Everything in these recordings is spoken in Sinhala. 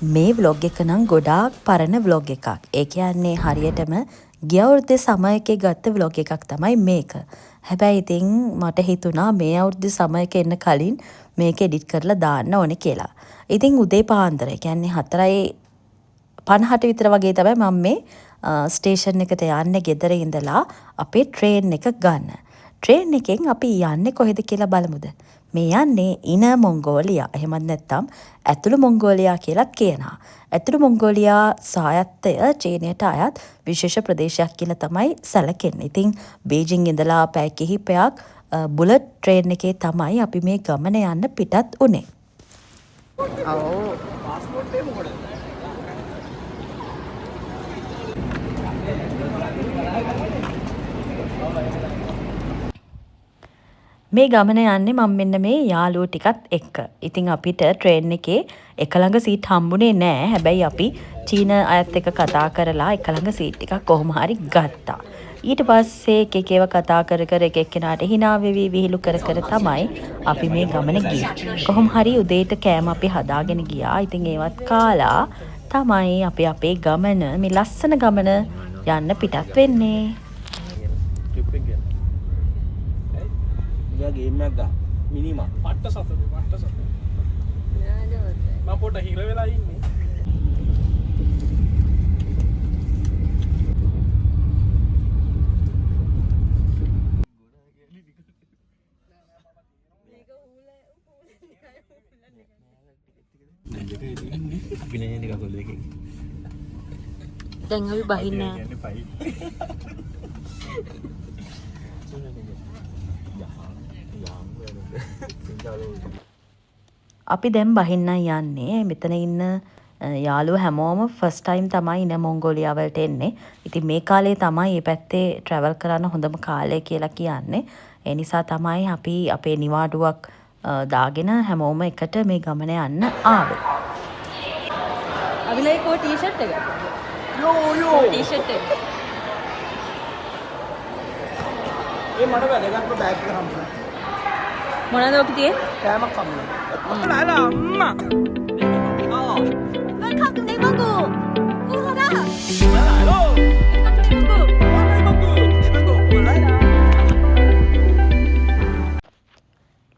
මේ vlog එක නම් ගොඩාක් පරණ vlog එකක්. ඒ කියන්නේ හරියටම ගිය අවුරුද්දේ සමර් එකේ ගත්ත vlog එකක් තමයි මේක. හැබැයි ඉතින් මට හිතුණා මේ අවුරුද්දේ සමර් එක එන්න කලින් මේක එඩිට් කරලා දාන්න ඕනේ කියලා. ඉතින් උදේ පාන්දර, ඒ කියන්නේ 4:50 විතර වගේ තමයි මම මේ ස්ටේෂන් එකට යන්නේ ගෙදර ඉඳලා අපේ ට්‍රේන් එක ගන්න. ට්‍රේන් එකෙන් අපි යන්නේ කොහෙද කියලා බලමුද? මේ යන්නේ ඉන මොංගෝලියා. එහෙමත් නැත්නම් ඇතුළු මොංගෝලියා කියලාත් කියනවා. ඇතුළු මොංගෝලියා සායත්තය චීනයට අයත් විශේෂ ප්‍රදේශයක් කියලා තමයි සැලකෙන්නේ. ඉතින් බීජිං ඉඳලා පැය කිහිපයක් බුලට් ට්‍රේන් එකේ තමයි අපි මේ ගමන යන්න පිටත් උනේ. මේ ගමන යන්නේ මම මෙන්න මේ යාළුවෝ ටිකත් එක්ක. ඉතින් අපිට ට්‍රේන් එකේ එක ළඟ සීට් හම්බුනේ නෑ. හැබැයි අපි චීන අයත් එක්ක කතා කරලා එක ළඟ සීට් එකක් කොහොම හරි ගත්තා. ඊට පස්සේ එක ඒවා කතා කර එක එක්කෙනාට hina වෙවි විහිළු කර තමයි අපි මේ ගමන ගියේ. කොහොම හරි උදේට කෑම අපි හදාගෙන ගියා. ඉතින් ඒවත් කාලා තමයි අපි අපේ ගමන මේ ලස්සන ගමන යන්න පිටත් වෙන්නේ. ගේම් එකක් ගන්න මිනිමම් පට්ට සතේ මම පොඩ හිර වෙලා ඉන්නේ පිනේන ටික කොල්ල එකකින් දැන් අපි බහින්න අපි දැන් බහින්න යන්නේ. මෙතන ඉන්න යාළුවෝ හැමෝම ෆස්ට් ටයිම් තමයි ඉන මොංගෝලියා වලට එන්නේ. ඉතින් මේ කාලේ තමයි මේ පැත්තේ ට්‍රැවල් කරන්න හොඳම කාලය කියලා කියන්නේ. ඒ නිසා තමයි අපි අපේ නිවාඩුවක් දාගෙන හැමෝම එකට මේ ගමන යන්න ආවේ. අවිලයි කෝ ටී-ෂර්ට් එක? යෝ ටී-ෂර්ට් එක. ඒ මට වැදගත්ම බෑග් එක හම්බුණා. මොනවද ඔක තියෙන්නේ? කෑමක් හම්බුණා.来了අම්මා. Welcome to Nemangu. උහරා. 来喽。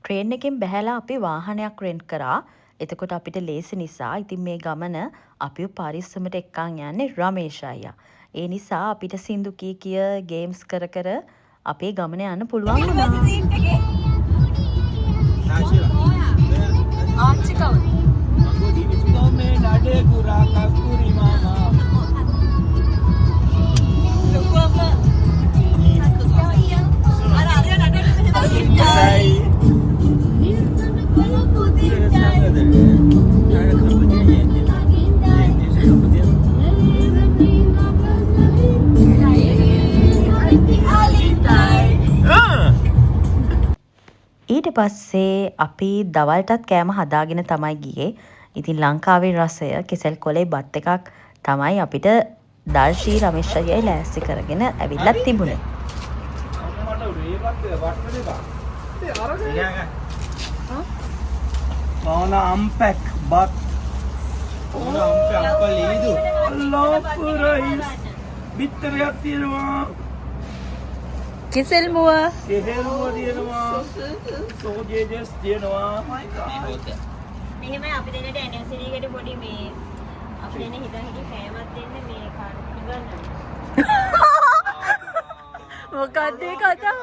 ට්‍රේන් එකෙන් බැහැලා අපි වාහනයක් රෙන්ට් කරා. එතකොට අපිට ලේසි නිසා ඉතින් මේ ගමන අපිව පරිස්සමට එක්කන් යන්නේ රමේෂ් අයියා. ඒ නිසා අපිට සින්දු කිය ගේම්ස් කර අපේ ගමන යන්න පුළුවන් වුණා. ආච්චි කවුද? මංගෝ දීවිසුදෝ මේ නඩේ කුරා කස්තුරි මාමා. ලොකුවම අර අර නඩේ ඊට පස්සේ අපි දවල්ටත් කෑම හදාගෙන තමයි ගියේ. ඉතින් ලංකාවේ රසය කෙසෙල් කොලේ බත් එකක් තමයි අපිට දර්ශී රමේෂ් අයියයි ලෑස්ති කරගෙන ඇවිල්ලා තිබුණේ. Mau unpack but mau unpack apa itu? Lopurais. Bitterයක් තියෙනවා. කෙසෙල් මුව කෙහෙරුව තියෙනවා. සෝජේජස් තියෙනවා. මෙහෙමයි අපිට එන්නට ඇනිවර්සරි එකට පොඩි මේ අපිට එන්න හිතන් හිටි කෑමක් දෙන්න මේ කාර්ඩ් ගන්න. මොකක්ද ඒ කතාව?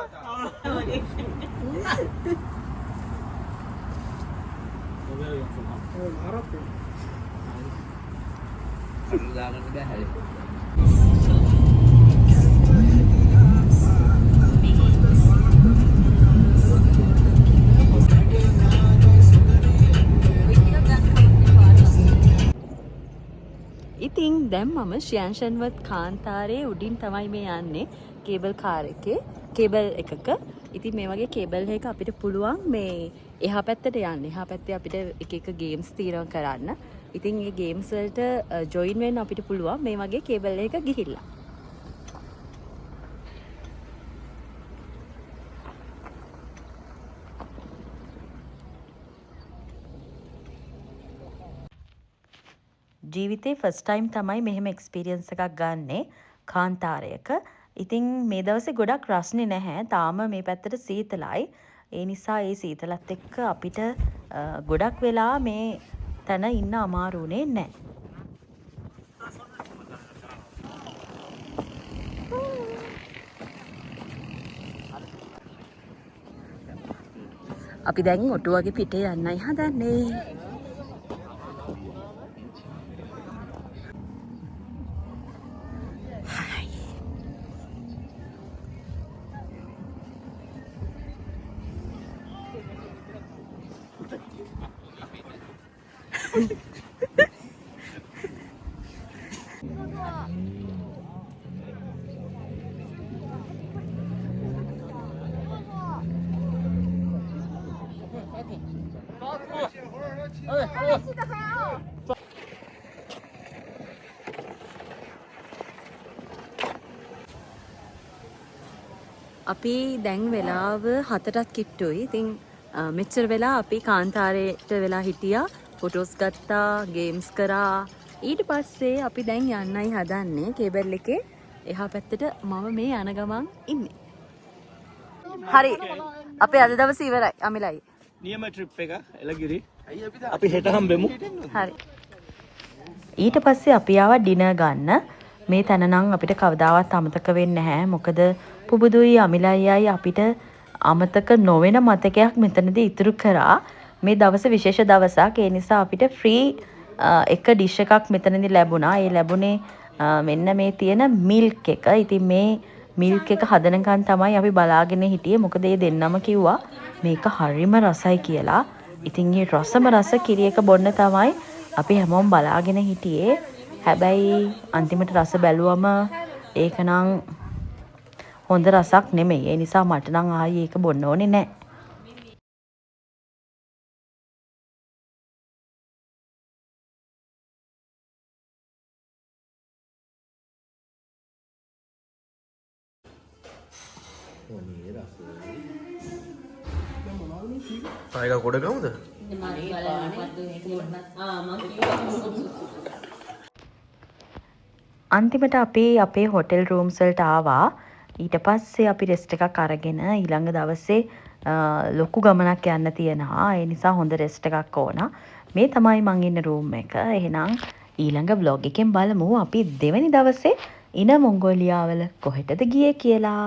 ඉතින් දැන් මම ශ්‍යංෂන්වත් කාන්තාරයේ උඩින් තමයි මේ යන්නේ කේබල් කාර් එකේ කේබල් එකක. ඉතින් මේ වගේ කේබල් එක අපිට පුළුවන් මේ එහා පැත්තට යන්න. එහා පැත්තේ අපිට එක ගේම්ස් තියෙනවා කරන්න. ඉතින් මේ ගේම්ස් වලට ජොයින් වෙන්න අපිට පුළුවන් මේ වගේ කේබල් එක ගිහිල්ලා. ජීවිතේ ෆස්ට් ටයිම් තමයි මෙහෙම එක්ස්පීරියන්ස් එකක් ගන්නෙ කාන්තාරයක. ඉතින් මේ දවසේ ගොඩක් රස්නේ නැහැ. තාම මේ පැත්තට සීතලයි. ඒ නිසා ඒ සීතලත් එක්ක අපිට ගොඩක් වෙලා මේ තැන ඉන්න අමාරු වුණේ නැහැ. අපි දැන් ඔටුවගේ පිටේ යන්නයි හදන්නේ. අපි දැන් වෙලාව 7ටත් කිට්ටුයි. ඉතින් මෙච්චර වෙලා අපි කාන්තාරයට වෙලා හිටියා. ෆොටෝස් ගත්තා, ගේම්ස් කරා. ඊට පස්සේ අපි දැන් යන්නයි හදන්නේ කේබල් එකේ එහා පැත්තට. මම මේ යන ගමන් ඉන්නේ. හරි. අපේ අද දවස ඉවරයි. අමිලයි. නියම ට්‍රිප් එක එළගිරි. අපි හෙට හම්බෙමු. හරි. ඊට පස්සේ අපි ආවා ඩිනර් ගන්න. මේ තැන නම් අපිට කවදාවත් අමතක වෙන්නේ නැහැ. මොකද පුබුදුයි අමිලයියයි අපිට අමතක නොවන මතකයක් මෙතනදී ඉතුරු කරා. මේ දවස විශේෂ දවසක්. ඒ නිසා අපිට ෆ්‍රී එක ඩිෂ් එකක් මෙතනදී ලැබුණා. ඒ ලැබුණේ මෙන්න මේ තියෙන මිල්ක් එක. ඉතින් මේ මිල්ක් එක හදනකන් තමයි අපි බලාගෙන හිටියේ. මොකද මේ දෙන්නම කිව්වා මේක හරිම රසයි කියලා. ඉතින් මේ රසම රස කිරි එක බොන්න තමයි අපි හැමෝම බලාගෙන හිටියේ. හැබැයි අන්තිමට රස බැලුවම ඒක නම් හොඳ රසක් නෙමෙයි. ඒ නිසා මට නම් ආයේ ඒක බොන්න ඕනේ නැහැ. ආයෙක කොට ගමුද? අන්තිමට අපි අපේ හොටෙල් රූම්ස් වලට ආවා. ඊට පස්සේ අපි රෙස්ට් එකක් අරගෙන ඊළඟ දවසේ ලොකු ගමනක් යන්න තියෙනවා. ඒ නිසා හොඳ රෙස්ට් එකක් ඕන. මේ තමයි මං ඉන්න රූම් එක. එහෙනම් ඊළඟ vlog එකෙන් බලමු අපි දෙවෙනි දවසේ ඉන මොංගෝලියාවල කොහෙටද ගියේ කියලා.